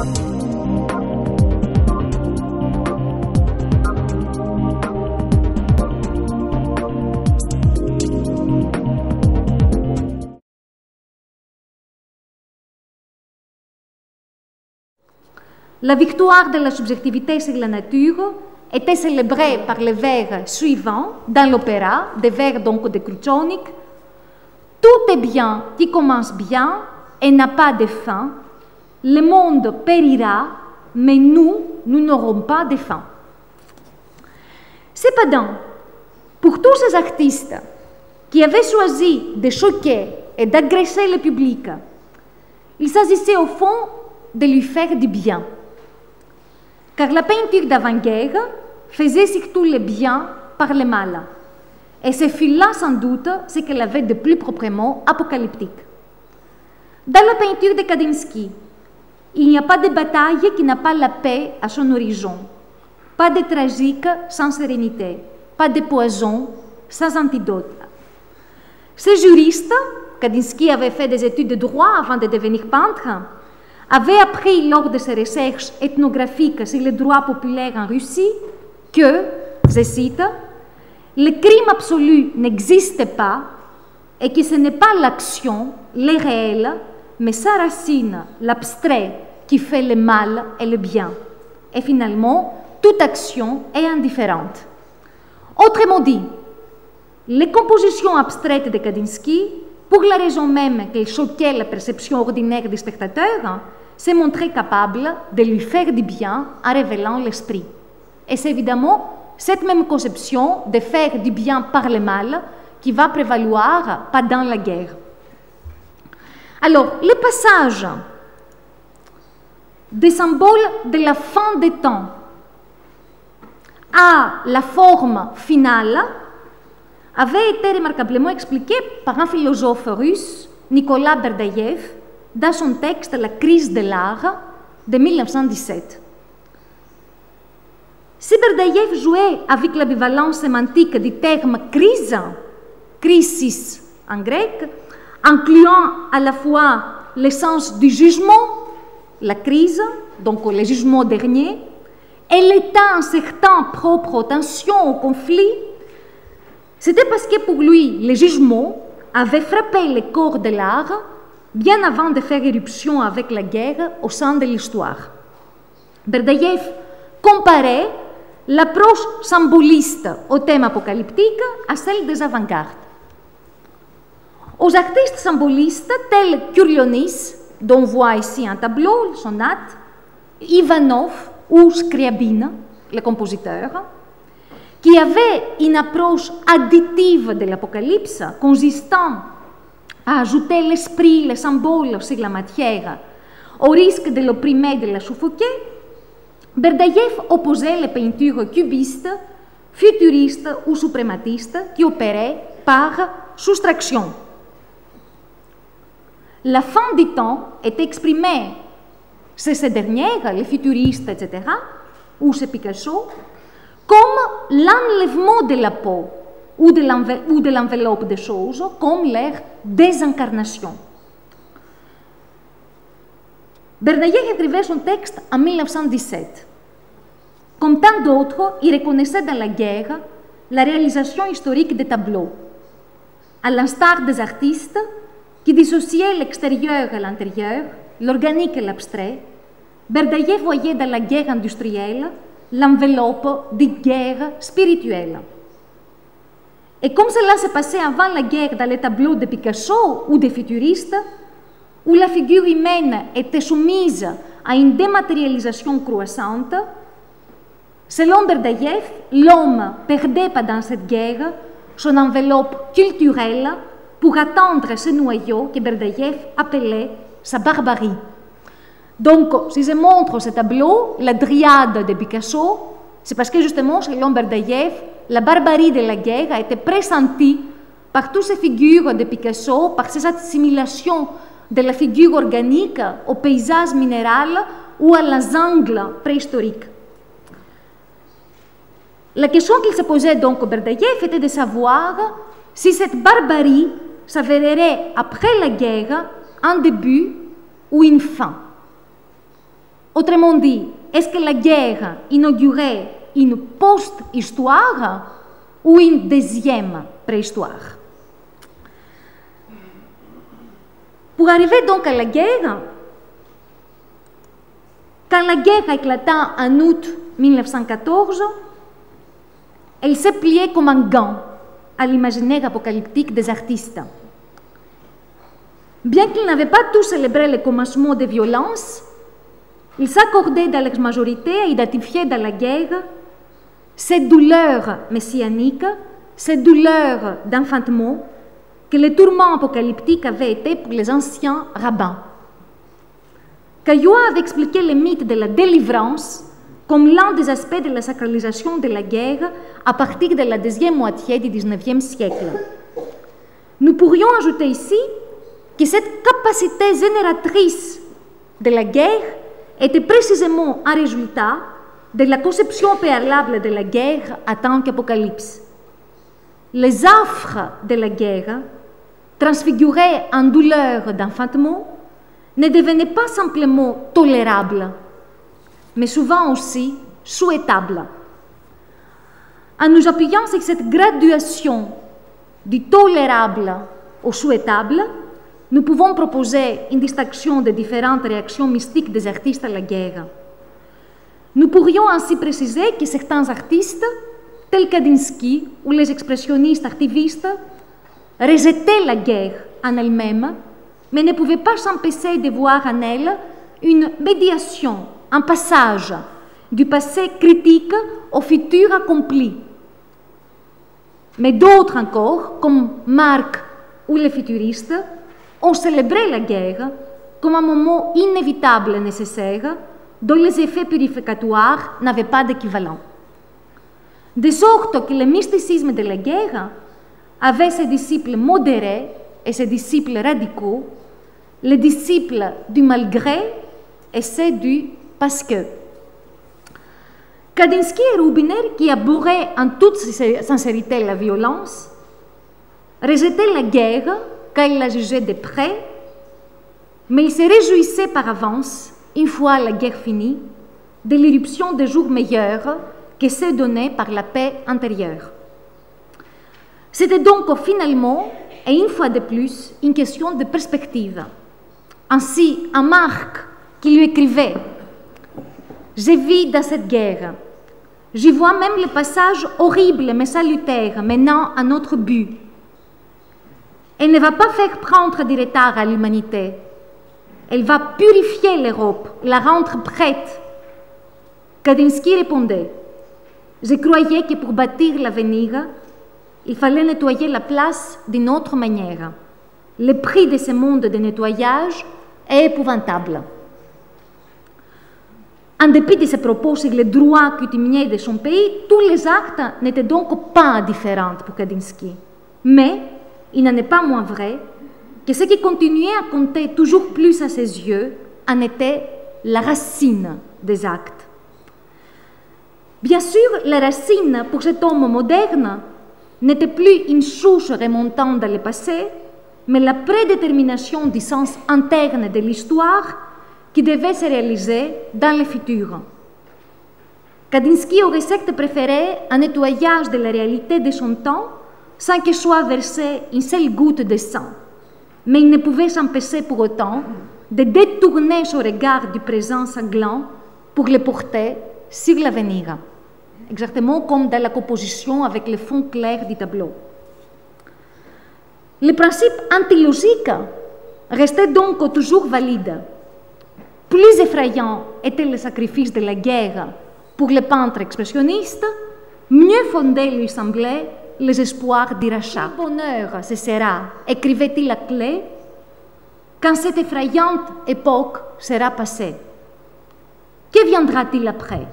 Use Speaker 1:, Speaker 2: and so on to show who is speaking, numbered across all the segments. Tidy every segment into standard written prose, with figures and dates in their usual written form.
Speaker 1: La victoire de la subjectivité sur la nature était célébrée par les vers suivants dans l'opéra, des vers donc de Kručonik. Tout est bien qui commence bien et n'a pas de fin. Le monde périra, mais nous n'aurons pas de fin. Cependant, pour tous ces artistes qui avaient choisi de choquer et d'agresser le public, il s'agissait au fond de lui faire du bien. Car la peinture d'avant-guerre faisait surtout le bien par le mal. Et ce fut là, sans doute, ce qu'elle avait de plus proprement apocalyptique. Dans la peinture de Kandinsky, il n'y a pas de bataille qui n'a pas la paix à son horizon, pas de tragique sans sérénité, pas de poison sans antidote. Ce juriste, Kandinsky avait fait des études de droit avant de devenir peintre, avait appris lors de ses recherches ethnographiques sur le droit populaire en Russie que, je cite, « le crime absolu n'existe pas et que ce n'est pas l'action, le réel, mais sa racine, l'abstrait, qui fait le mal et le bien. Et finalement, toute action est indifférente. » Autrement dit, les compositions abstraites de Kandinsky, pour la raison même qu'elles choquaient la perception ordinaire du spectateur, s'est montré capable de lui faire du bien en révélant l'esprit. Et c'est évidemment cette même conception de faire du bien par le mal qui va prévaloir pendant la guerre. Alors, le passage des symboles de la fin des temps à la forme finale avait été remarquablement expliqué par un philosophe russe, Nicolas Berdaïev, dans son texte « La crise de l'art » de 1917. Si Berdaïev jouait avec l'ambivalence sémantique du terme « crise », « crisis » en grec, incluant à la fois le sens du jugement, la crise, donc le jugement dernier, et l'état certain propre aux tensions, aux conflits, c'était parce que pour lui, le jugement avait frappé le corps de l'art bien avant de faire éruption avec la guerre au sein de l'histoire. Berdaïev comparait l'approche symboliste au thème apocalyptique à celle des avant-gardes. Aux artistes symbolistes tels Kurionis, dont on voit ici un tableau, sonate, Ivanov ou Scriabine, le compositeur, qui avaient une approche additive de l'apocalypse, consistant à ajouter l'esprit, les symboles sur la matière, au risque de l'opprimer et de la suffoquer, Berdaïev opposait les peintures cubistes, futuristes ou suprématistes qui opéraient par soustraction. La fin du temps est exprimée chez ces dernières, les futuristes, etc., ou chez Picasso, comme l'enlèvement de la peau ou de l'enveloppe des choses, comme leur désincarnation. Berdaïev écrivait son texte en 1917. Comme tant d'autres, il reconnaissait dans la guerre la réalisation historique des tableaux. À l'instar des artistes qui dissociaient l'extérieur et l'intérieur, l'organique et l'abstrait, Berdaïev voyait dans la guerre industrielle l'enveloppe d'une guerre spirituelle. Et comme cela s'est passé avant la guerre dans les tableaux de Picasso ou des futuristes, où la figure humaine était soumise à une dématérialisation croissante, selon Berdaïev, l'homme perdait pendant cette guerre son enveloppe culturelle pour atteindre ce noyau que Berdaïev appelait sa barbarie. Donc, si je montre ce tableau, la dryade de Picasso, c'est parce que justement, selon Berdaïev, la barbarie de la guerre a été pressentie par toutes ces figures de Picasso, par ces assimilations de la figure organique au paysage minéral ou à la jungle préhistorique. La question qu'il se posait donc au Berdaïev était de savoir si cette barbarie s'avérerait après la guerre un début ou une fin. Autrement dit, est-ce que la guerre inaugurait une post-histoire ou une deuxième préhistoire? Pour arriver donc à la guerre, quand la guerre éclata en août 1914, elle s'est pliée comme un gant à l'imaginaire apocalyptique des artistes. Bien qu'ils n'avaient pas tous célébré le commencement des violences, ils s'accordaient dans leur majorité à identifier dans la guerre ces douleurs messianiques, ces douleurs d'enfantement que les tourments apocalyptiques avaient été pour les anciens rabbins. Caillois avait expliqué le mythe de la délivrance comme l'un des aspects de la sacralisation de la guerre à partir de la deuxième moitié du XIXe siècle. Nous pourrions ajouter ici que cette capacité génératrice de la guerre était précisément un résultat de la conception préalable de la guerre en tant qu'apocalypse. Les affres de la guerre, transfigurées en douleur d'enfantement, ne devenaient pas simplement tolérables, mais souvent aussi souhaitables. En nous appuyant sur cette graduation du tolérable au souhaitable, nous pouvons proposer une distinction des différentes réactions mystiques des artistes à la guerre. Nous pourrions ainsi préciser que certains artistes, tels Kandinsky ou les expressionnistes activistes, rejetaient la guerre en elle-même, mais ne pouvaient pas s'empêcher de voir en elle une médiation, un passage du passé critique au futur accompli. Mais d'autres encore, comme Marx ou les futuristes, ont célébré la guerre comme un moment inévitable et nécessaire dont les effets purificatoires n'avaient pas d'équivalent. De sorte que le mysticisme de la guerre avait ses disciples modérés et ses disciples radicaux, les disciples du malgré et ceux du parce que. Kandinsky et Rubiner, qui abhorraient en toute sincérité la violence, rejetaient la guerre car ils la jugeaient de près, mais ils se réjouissaient par avance, une fois la guerre finie, de l'irruption des jours meilleurs que ceux donnés par la paix antérieure. C'était donc finalement, et une fois de plus, une question de perspective. Ainsi, un Marx qui lui écrivait « Je vis dans cette guerre. J'y vois même le passage horrible mais salutaire menant à notre but. Elle ne va pas faire prendre du retard à l'humanité. Elle va purifier l'Europe, la rendre prête. » Kandinsky répondait « Je croyais que pour bâtir l'avenir, il fallait nettoyer la place d'une autre manière. Le prix de ce monde de nettoyage est épouvantable. » En dépit de ses propos sur les droits coutumiers de son pays, tous les actes n'étaient donc pas différents pour Kandinsky. Mais il n'en est pas moins vrai que ce qui continuait à compter toujours plus à ses yeux en était la racine des actes. Bien sûr, la racine pour cet homme moderne n'était plus une source remontant dans le passé, mais la prédétermination du sens interne de l'histoire qui devait se réaliser dans le futur. Kandinsky aurait certes préféré un nettoyage de la réalité de son temps sans que soit versée une seule goutte de sang, mais il ne pouvait s'empêcher pour autant de détourner son regard du présent sanglant pour le porter sur l'avenir, exactement comme dans la composition avec le fond clair du tableau. Le principe antilogique restait donc toujours valide. Plus effrayant était le sacrifice de la guerre pour les peintres expressionnistes, mieux fondés lui semblaient les espoirs du rachat. Le bonheur cessera, écrivait-il à Clé, quand cette effrayante époque sera passée. Que viendra-t-il après?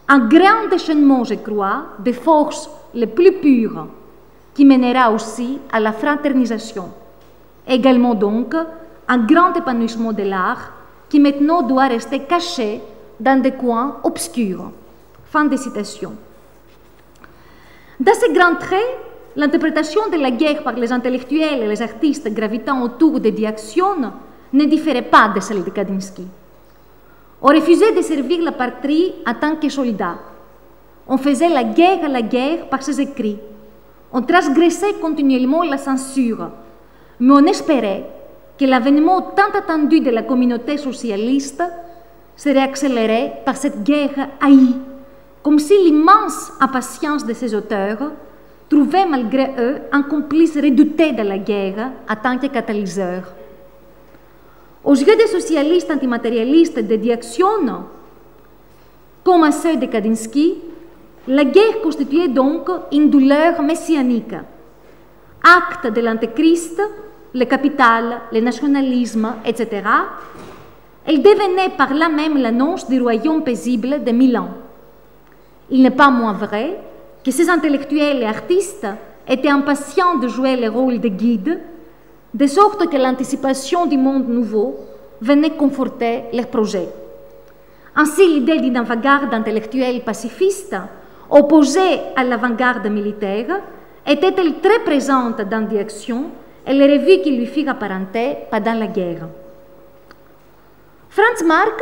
Speaker 1: Un grand déchaînement, je crois, des forces les plus pures, qui mènera aussi à la fraternisation. Également donc, un grand épanouissement de l'art, qui maintenant doit rester caché dans des coins obscurs. Fin de citation. Dans ces grands traits, l'interprétation de la guerre par les intellectuels et les artistes gravitant autour des actions ne différait pas de celle de Kandinsky. On refusait de servir la patrie en tant que soldat. On faisait la guerre à la guerre par ses écrits. On transgressait continuellement la censure, mais on espérait que l'avènement tant attendu de la communauté socialiste serait accéléré par cette guerre haïe, comme si l'immense impatience de ses auteurs trouvait malgré eux un complice redouté de la guerre en tant que catalyseur. Aux yeux des socialistes antimatérialistes de Diaction, comme à ceux de Kandinsky, la guerre constituait donc une douleur messianique, acte de l'antéchrist, le capital, le nationalisme, etc. Elle devenait par là même l'annonce du royaume paisible de Milan. Il n'est pas moins vrai que ces intellectuels et artistes étaient impatients de jouer le rôle de guide, de sorte que l'anticipation du monde nouveau venait conforter leurs projets. Ainsi, l'idée d'une avant-garde intellectuelle pacifiste, opposée à l'avant-garde militaire, était-elle très présente dans Diaction et les revues qui lui furent apparentées pendant la guerre. Franz Marc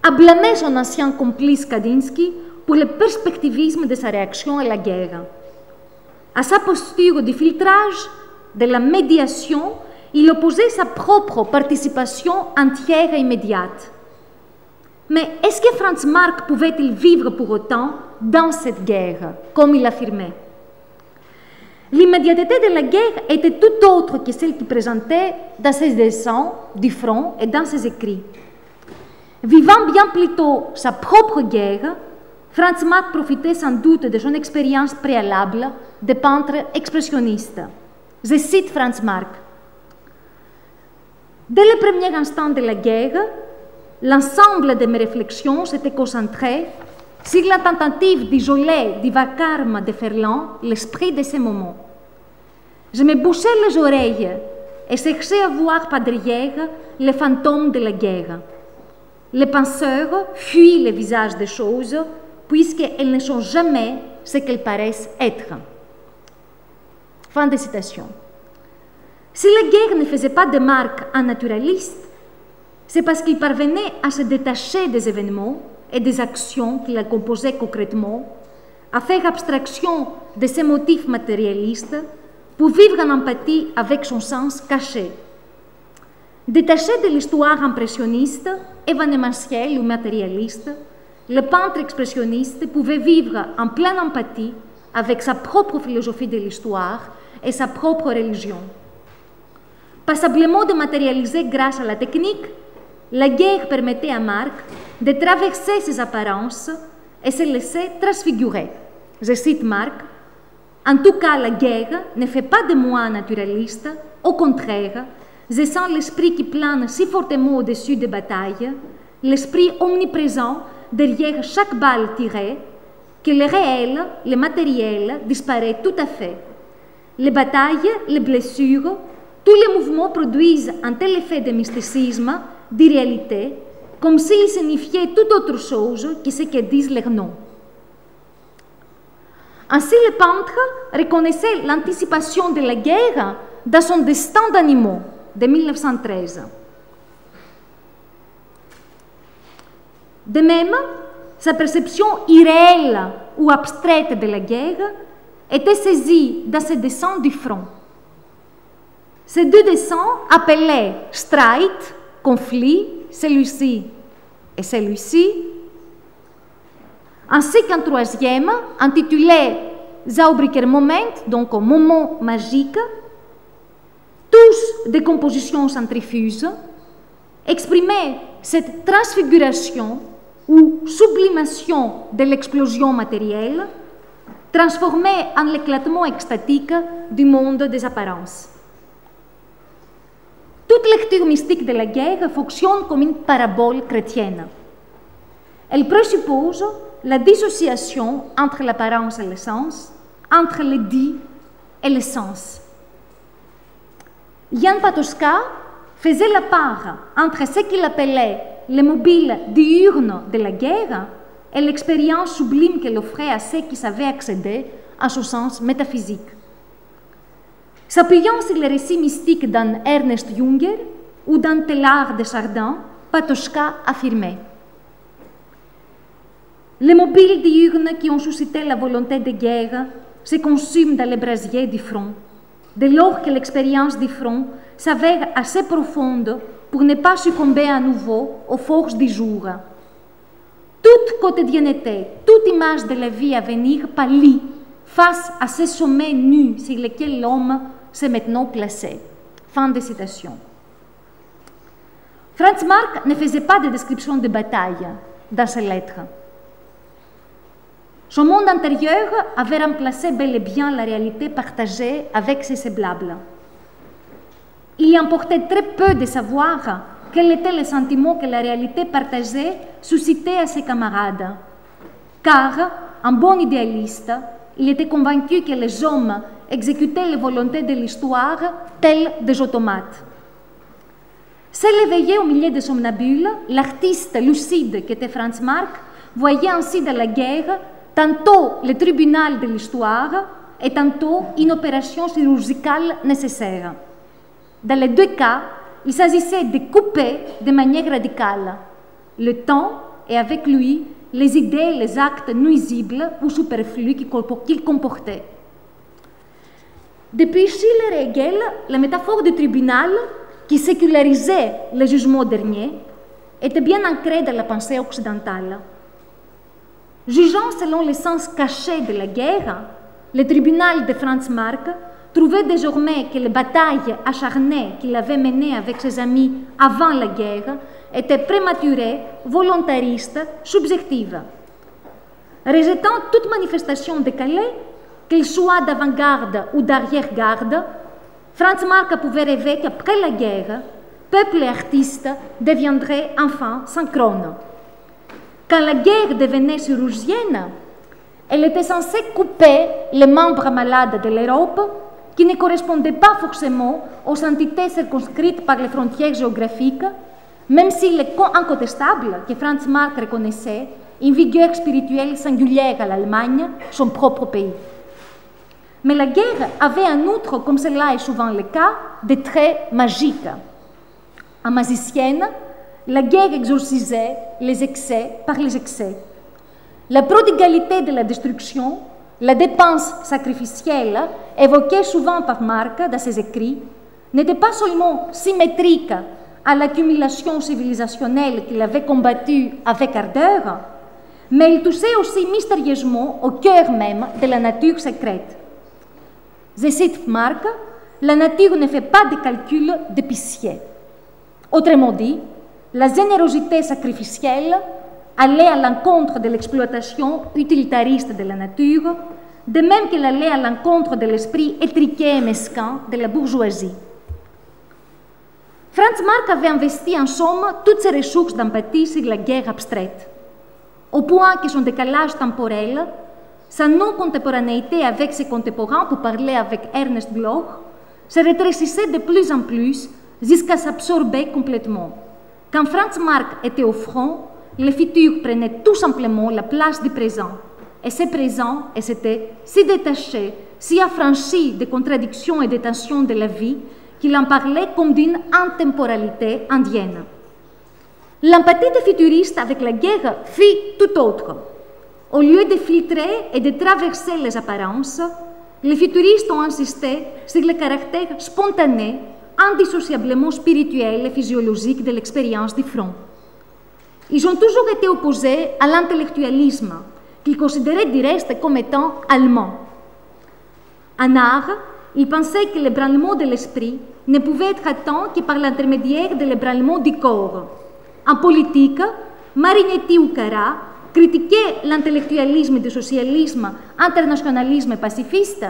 Speaker 1: a blâmé son ancien complice Kandinsky pour le perspectivisme de sa réaction à la guerre. À sa posture de filtrage, de la médiation, il opposait sa propre participation entière et immédiate. Mais est-ce que Franz Marc pouvait-il vivre pour autant dans cette guerre, comme il affirmait? L'immédiateté de la guerre était tout autre que celle qu'il présentait dans ses dessins du front et dans ses écrits. Vivant bien plutôt sa propre guerre, Franz Marc profitait sans doute de son expérience préalable de peintre expressionniste. Je cite Franz Marc. Dès le premier instant de la guerre, l'ensemble de mes réflexions s'était concentré sur la tentative d'isoler du vacarme de Ferland l'esprit de ces moments. Je me bouchais les oreilles et cherchais à voir par derrière les fantômes de la guerre. Les penseurs fuient le visage des choses puisqu'elles ne sont jamais ce qu'elles paraissent être. Fin de citation. Si la guerre ne faisait pas de Marc un naturaliste, c'est parce qu'il parvenait à se détacher des événements et des actions qui la composaient concrètement, à faire abstraction de ses motifs matérialistes pour vivre en empathie avec son sens caché. Détaché de l'histoire impressionniste, événementielle ou matérialiste, le peintre expressionniste pouvait vivre en pleine empathie avec sa propre philosophie de l'histoire et sa propre religion. Passablement dématérialisée grâce à la technique, la guerre permettait à Marc de traverser ses apparences et se laisser transfigurer. Je cite Marc, « En tout cas, la guerre ne fait pas de moi un naturaliste, au contraire, je sens l'esprit qui plane si fortement au-dessus des batailles, l'esprit omniprésent derrière chaque balle tirée, que le réel, le matériel disparaît tout à fait. Les batailles, les blessures, tous les mouvements produisent un tel effet de mysticisme, d'irréalité, comme s'ils signifiaient tout autre chose que ce que disent leurs noms. » Ainsi, le peintre reconnaissait l'anticipation de la guerre dans son Destin d'animaux de 1913. De même, sa perception irréelle ou abstraite de la guerre était saisie dans ses dessins du front. Ces deux dessins appelés Streit, conflit, celui-ci et celui-ci, ainsi qu'un troisième intitulé Zaubricher Moment, donc moment magique, tous des compositions centrifuges, exprimaient cette transfiguration ou sublimation de l'explosion matérielle, transformée en l'éclatement extatique du monde des apparences. Toute lecture mystique de la guerre fonctionne comme une parabole chrétienne. Elle présuppose la dissociation entre l'apparence et l'essence, entre le dit et le sens. Jan Patočka faisait la part entre ce qu'il appelait le mobile diurne de la guerre et l'expérience sublime qu'elle offrait à ceux qui savaient accéder à son sens métaphysique. S'appuyant sur les récits mystiques dans Ernest Junger ou dans Teilhard de Chardin, Patočka affirmait. Les mobiles diurnes qui ont suscité la volonté de guerre se consument dans les brasiers du front, dès lors que l'expérience du front s'avère assez profonde pour ne pas succomber à nouveau aux forces du jour. Toute quotidienneté, toute image de la vie à venir pâlit face à ces sommets nus sur lesquels l'homme s'est maintenant placé. Fin de citation. Franz Marc ne faisait pas de description de bataille dans ses lettres. Son monde intérieur avait remplacé bel et bien la réalité partagée avec ses semblables. Il y importait très peu de savoir quel était le sentiment que la réalité partagée suscitait à ses camarades, car, un bon idéaliste, il était convaincu que les hommes exécutaient les volontés de l'histoire telles des automates. Seul éveillé au milieu des somnabules, l'artiste lucide qu'était Franz Marc voyait ainsi dans la guerre tantôt le tribunal de l'histoire et tantôt une opération chirurgicale nécessaire. Dans les deux cas, il s'agissait de couper de manière radicale le temps et avec lui les idées, les actes nuisibles ou superflus qu'il comportait. Depuis Schiller et Hegel, la métaphore du tribunal, qui sécularisait le jugement dernier, était bien ancrée dans la pensée occidentale. Jugeant selon le sens caché de la guerre, le tribunal de Franz Marc trouvait désormais que les batailles acharnées qu'il avait menées avec ses amis avant la guerre étaient prématurées, volontaristes, subjectives. Rejetant toute manifestation décalée, qu'elle soit d'avant-garde ou d'arrière-garde, Franz Marc pouvait rêver qu'après la guerre, peuple et artistes deviendraient enfin synchrones. Quand la guerre devenait chirurgienne, elle était censée couper les membres malades de l'Europe qui ne correspondaient pas forcément aux entités circonscrites par les frontières géographiques, même s'il est incontestable que Franz Marc reconnaissait une vigueur spirituelle singulière à l'Allemagne, son propre pays. Mais la guerre avait en outre, comme cela est souvent le cas, des traits magiques. En magicienne, la guerre exorcisait les excès par les excès. La prodigalité de la destruction, la dépense sacrificielle, évoquée souvent par Marc dans ses écrits, n'était pas seulement symétrique à l'accumulation civilisationnelle qu'il avait combattue avec ardeur, mais elle touchait aussi mystérieusement au cœur même de la nature secrète. Je cite Marc, la nature ne fait pas de calcul d'épicier. Autrement dit, la générosité sacrificielle allait à l'encontre de l'exploitation utilitariste de la nature, de même qu'elle allait à l'encontre de l'esprit étriqué et mesquin de la bourgeoisie. Franz Marc avait investi en somme toutes ses ressources d'empathie sur la guerre abstraite, au point que son décalage temporel, sa non-contemporanéité avec ses contemporains, pour parler avec Ernest Bloch, se rétrécissait de plus en plus jusqu'à s'absorber complètement. Quand Franz Marc était au front, le futur prenait tout simplement la place du présent. Et ce présent s'était si détaché, si affranchi des contradictions et des tensions de la vie, qu'il en parlait comme d'une intemporalité indienne. L'empathie des futuristes avec la guerre fut tout autre. Au lieu de filtrer et de traverser les apparences, les futuristes ont insisté sur le caractère spontané, indissociablement spirituel et physiologique de l'expérience du front. Ils ont toujours été opposés à l'intellectualisme, qu'ils considéraient du reste comme étant allemand. En art, ils pensaient que l'ébranlement de l'esprit ne pouvait être atteint que par l'intermédiaire de l'ébranlement du corps. En politique, Marinetti ou Cara critiquaient l'intellectualisme du socialisme, internationalisme et pacifiste,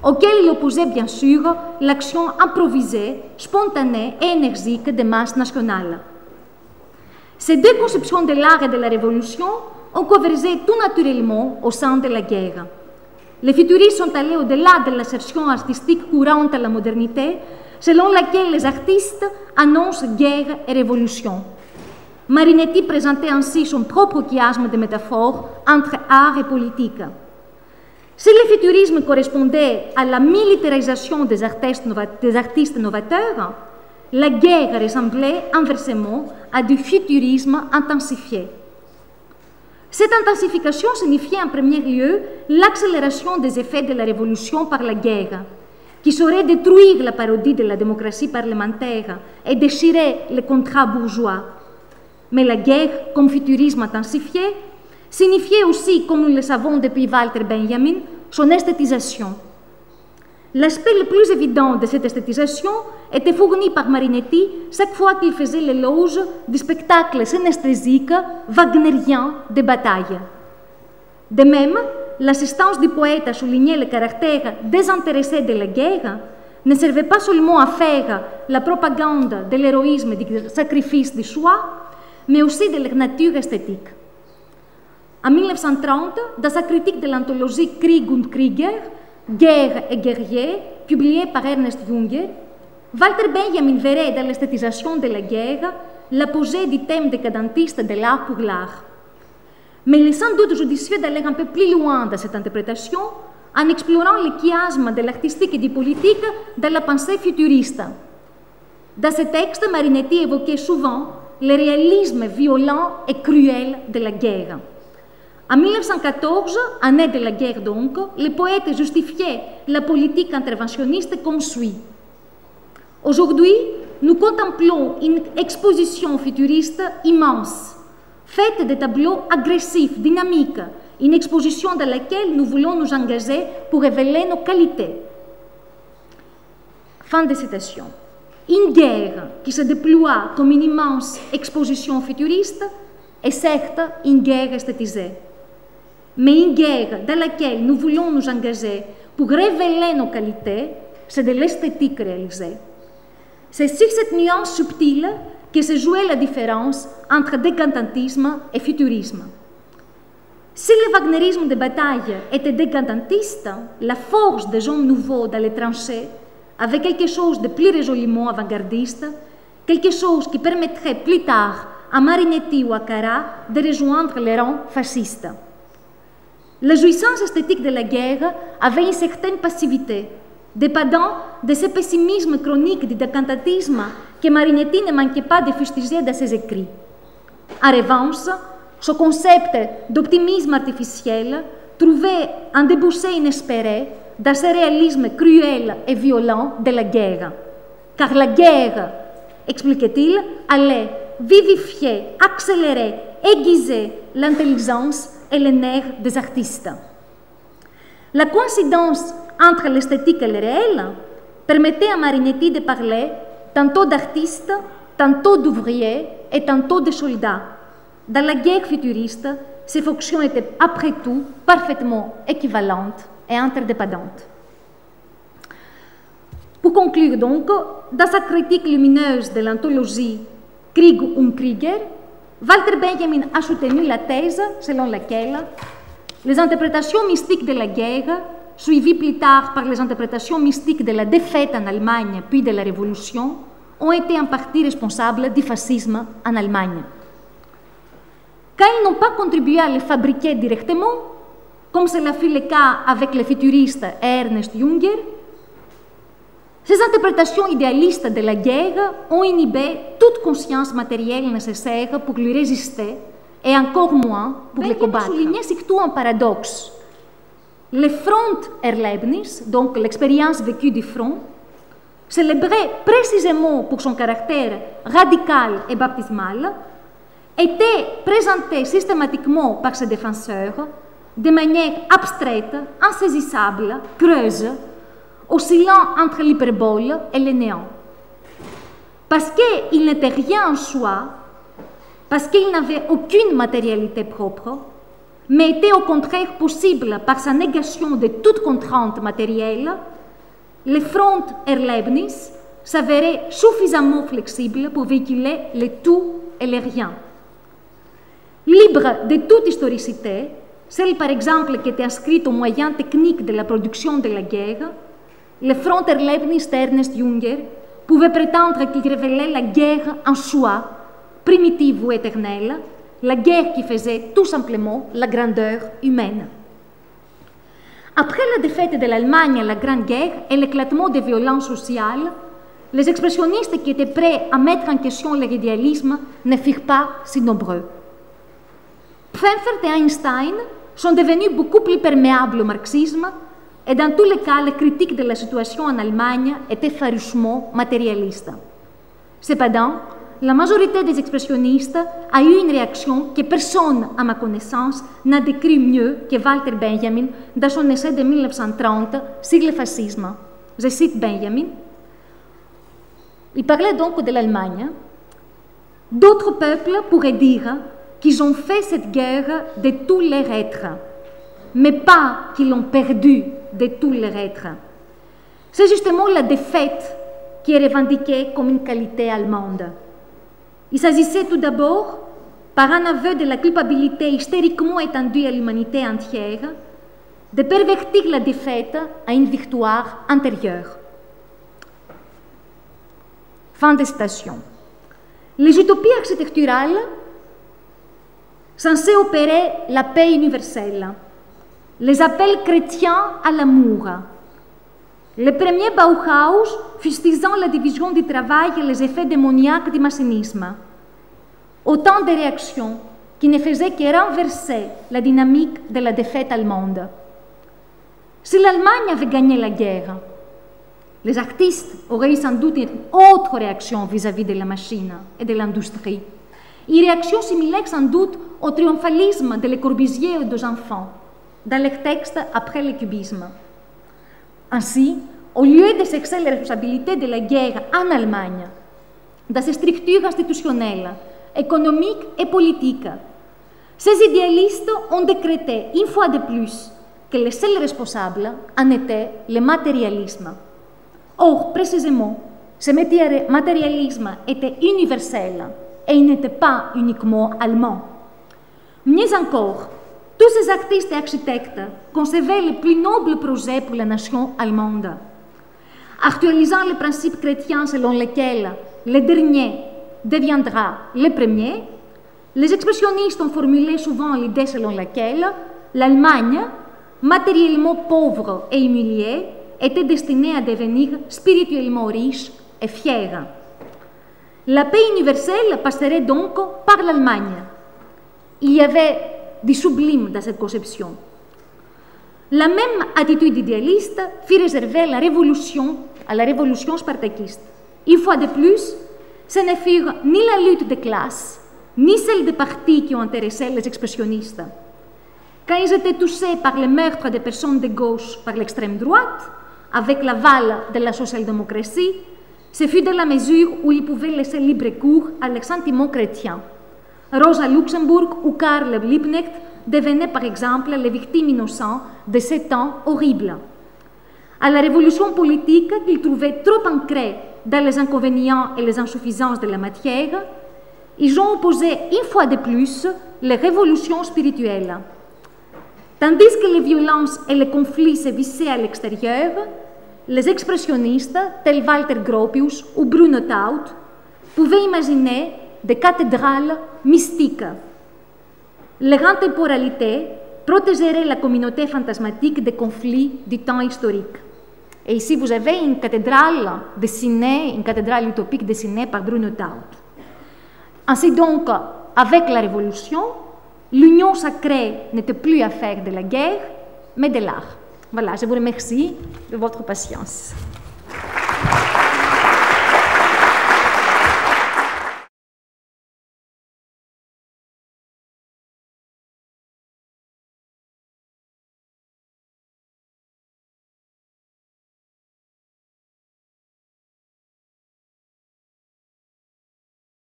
Speaker 1: auquel il opposait bien sûr l'action improvisée, spontanée et énergique des masses nationales. Ces deux conceptions de l'art et de la révolution ont convergé tout naturellement au sein de la guerre. Les futuristes sont allés au-delà de l'assertion artistique courante à la modernité, selon laquelle les artistes annoncent guerre et révolution. Marinetti présentait ainsi son propre chiasme de métaphore entre art et politique. Si le futurisme correspondait à la militarisation des artistes novateurs, la guerre ressemblait inversement à du futurisme intensifié. Cette intensification signifiait en premier lieu l'accélération des effets de la révolution par la guerre, qui saurait détruire la parodie de la démocratie parlementaire et déchirer les contrats bourgeois. Mais la guerre, comme futurisme intensifié, signifiait aussi, comme nous le savons depuis Walter Benjamin, son esthétisation. L'aspect le plus évident de cette esthétisation était fourni par Marinetti chaque fois qu'il faisait l'éloge du spectacle synesthésique wagnérien des batailles. De même, l'assistance du poète à souligner le caractère désintéressé de la guerre ne servait pas seulement à faire la propagande de l'héroïsme et du sacrifice du soi, mais aussi de leur nature esthétique. En 1930, dans sa critique de l'anthologie Krieg und Krieger, Guerre et guerrier, publiée par Ernest Junger, Walter Benjamin verrait dans l'esthétisation de la guerre l'apogée du thème décadentiste de l'art pour l'art. Mais il est sans doute judicieux d'aller un peu plus loin dans cette interprétation en explorant le chiasme de l'artistique et du politique dans la pensée futuriste. Dans ce texte, Marinetti évoquait souvent le réalisme violent et cruel de la guerre. En 1914, année de la guerre donc, le poète justifiait la politique interventionniste comme suit. Aujourd'hui, nous contemplons une exposition futuriste immense, faite de tableaux agressifs, dynamiques, une exposition dans laquelle nous voulons nous engager pour révéler nos qualités. Fin de citation. Une guerre qui se déploie comme une immense exposition futuriste est certes une guerre esthétisée. Mais une guerre dans laquelle nous voulons nous engager pour révéler nos qualités, c'est de l'esthétique réalisée. C'est sur cette nuance subtile que se jouait la différence entre décantantisme et futurisme. Si le wagnérisme de bataille était décantantiste, la force des hommes nouveaux dans les tranchées avait quelque chose de plus résolument avant-gardiste, quelque chose qui permettrait plus tard à Marinetti ou à Cara de rejoindre les rangs fascistes. La jouissance esthétique de la guerre avait une certaine passivité, dépendant de ce pessimisme chronique du décantatisme que Marinetti ne manquait pas de fustiger dans ses écrits. En revanche, ce concept d'optimisme artificiel trouvait un débouché inespéré dans ce réalisme cruel et violent de la guerre. Car la guerre, expliquait-il, allait vivifier, accélérer, aiguiser l'intelligence et les nerfs des artistes. La coïncidence entre l'esthétique et le réel permettait à Marinetti de parler tantôt d'artistes, tantôt d'ouvriers et tantôt de soldats. Dans la guerre futuriste, ces fonctions étaient après tout parfaitement équivalentes et interdépendantes. Pour conclure donc, dans sa critique lumineuse de l'anthologie Krieg und Krieger, Walter Benjamin a soutenu la thèse selon laquelle les interprétations mystiques de la guerre, suivies plus tard par les interprétations mystiques de la défaite en Allemagne puis de la Révolution, ont été en partie responsables du fascisme en Allemagne. Quand ils n'ont pas contribué à le fabriquer directement, comme cela fut le cas avec le futuriste Ernest Junger, ces interprétations idéalistes de la guerre ont inhibé toute conscience matérielle nécessaire pour lui résister et encore moins pour le combattre. Souligner surtout un paradoxe. Le Front-Erlebnis, donc l'expérience vécue du front, célébrée précisément pour son caractère radical et baptismal, était présenté systématiquement par ses défenseurs de manière abstraite, insaisissable, creuse, oscillant entre l'hyperbole et le néant. Parce qu'il n'était rien en soi, parce qu'il n'avait aucune matérialité propre, mais était au contraire possible par sa négation de toute contrainte matérielle, le Front-Erlebnis s'avérait suffisamment flexible pour véhiculer le tout et le rien. Libre de toute historicité, celle par exemple qui était inscrite aux moyens techniques de la production de la guerre, le Front-Erlebnis d'Ernest Junger pouvait prétendre qu'il révélait la guerre en soi, primitive ou éternelle, la guerre qui faisait tout simplement la grandeur humaine. Après la défaite de l'Allemagne à la Grande Guerre et l'éclatement des violences sociales, les expressionnistes qui étaient prêts à mettre en question leur idéalisme ne furent pas si nombreux. Frankfurt et Einstein sont devenus beaucoup plus perméables au marxisme et dans tous les cas, les critiques de la situation en Allemagne étaient farouchement matérialistes. Cependant, la majorité des expressionnistes a eu une réaction que personne, à ma connaissance, n'a décrit mieux que Walter Benjamin dans son essai de 1930 sur le fascisme. Je cite Benjamin. Il parlait donc de l'Allemagne. D'autres peuples pourraient dire qu'ils ont fait cette guerre de tout leur être, mais pas qu'ils l'ont perdue de tout leur être. C'est justement la défaite qui est revendiquée comme une qualité allemande. Il s'agissait tout d'abord, par un aveu de la culpabilité hystériquement étendue à l'humanité entière, de pervertir la défaite à une victoire intérieure. Fin de citation. Les utopies architecturales censées opérer la paix universelle, les appels chrétiens à l'amour, le premier Bauhaus fustigeant la division du travail et les effets démoniaques du machinisme. Autant de réactions qui ne faisaient que renverser la dynamique de la défaite allemande. Si l'Allemagne avait gagné la guerre, les artistes auraient eu sans doute une autre réaction vis-à-vis de la machine et de l'industrie. Une réaction similaire sans doute au triomphalisme de Le Corbusier et des enfants dans leurs textes après le cubisme. Ainsi, au lieu de s'exercer la responsabilité de la guerre en Allemagne, dans ses structures institutionnelles, économiques et politiques, ces idéalistes ont décrété une fois de plus que le seul responsable en était le matérialisme. Or, précisément, ce matérialisme était universel et il n'était pas uniquement allemand. Mieux encore, tous ces artistes et architectes concevaient le plus noble projet pour la nation allemande. Actualisant le principe chrétien selon lequel le dernier deviendra le premier, les expressionnistes ont formulé souvent l'idée selon laquelle l'Allemagne, matériellement pauvre et humiliée, était destinée à devenir spirituellement riche et fière. La paix universelle passerait donc par l'Allemagne. Il y avait du sublime dans cette conception. La même attitude idéaliste fut réservée à la révolution spartakiste. Une fois de plus, ce ne furent ni la lutte des classes, ni celle des partis qui ont intéressé les expressionnistes. Quand ils étaient touchés par le meurtre des personnes de gauche par l'extrême droite, avec l'aval de la social-démocratie, ce fut dans la mesure où ils pouvaient laisser libre cours à leurs sentiments chrétiens. Rosa Luxemburg ou Karl Liebknecht devenaient par exemple les victimes innocentes de ces temps horribles. À la révolution politique qu'ils trouvaient trop ancrée dans les inconvénients et les insuffisances de la matière, ils ont opposé une fois de plus les révolutions spirituelles. Tandis que les violences et les conflits se vissaient à l'extérieur, les expressionnistes, tels Walter Gropius ou Bruno Taut, pouvaient imaginer des cathédrales mystiques. Leur intemporalité protégerait la communauté fantasmatique des conflits du temps historique. Et ici, vous avez une cathédrale dessinée, une cathédrale utopique dessinée par Bruno Taut. Ainsi donc, avec la Révolution, l'union sacrée n'était plus affaire de la guerre, mais de l'art. Voilà, je vous remercie de votre patience.